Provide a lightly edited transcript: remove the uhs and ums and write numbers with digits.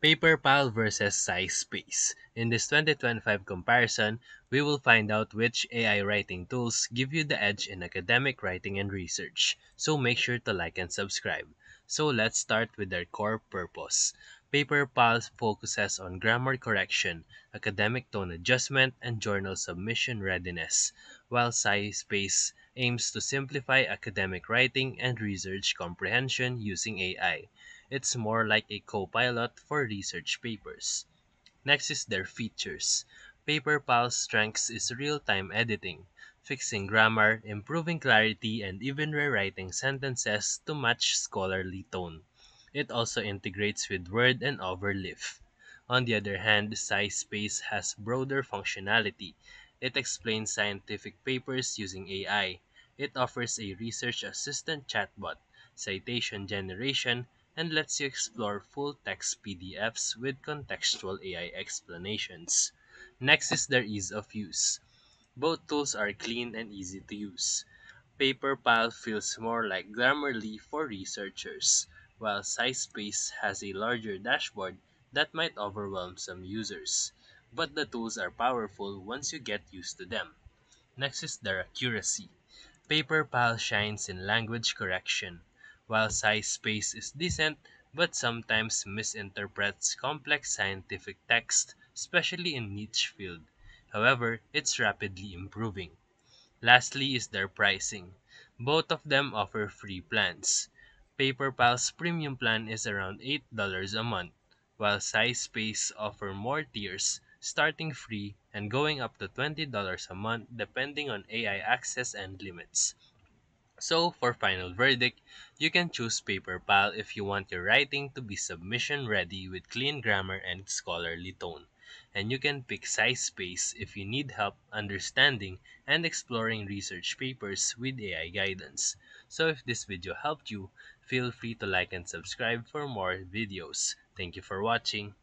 PaperPal versus SciSpace. In this 2025 comparison, we will find out which AI writing tools give you the edge in academic writing and research. So make sure to like and subscribe. So let's start with their core purpose. PaperPal focuses on grammar correction, academic tone adjustment, and journal submission readiness, while SciSpace aims to simplify academic writing and research comprehension using AI. It's more like a co-pilot for research papers. Next is their features. PaperPal's strengths is real-time editing, fixing grammar, improving clarity, and even rewriting sentences to match scholarly tone. It also integrates with Word and Overleaf. On the other hand, SciSpace has broader functionality. It explains scientific papers using AI. It offers a research assistant chatbot, citation generation, and lets you explore full text PDFs with contextual AI explanations. Next is their ease of use. Both tools are clean and easy to use. PaperPal feels more like Grammarly for researchers, while SciSpace has a larger dashboard that might overwhelm some users. But the tools are powerful once you get used to them. Next is their accuracy. PaperPal shines in language correction, while SciSpace is decent but sometimes misinterprets complex scientific text, especially in niche field. However, it's rapidly improving. Lastly is their pricing. Both of them offer free plans. PaperPal's premium plan is around $8 a month, while SciSpace offer more tiers, starting free and going up to $20 a month depending on AI access and limits. So, for final verdict, you can choose PaperPal if you want your writing to be submission ready with clean grammar and scholarly tone. And you can pick SciSpace if you need help understanding and exploring research papers with AI guidance. So, if this video helped you, feel free to like and subscribe for more videos. Thank you for watching.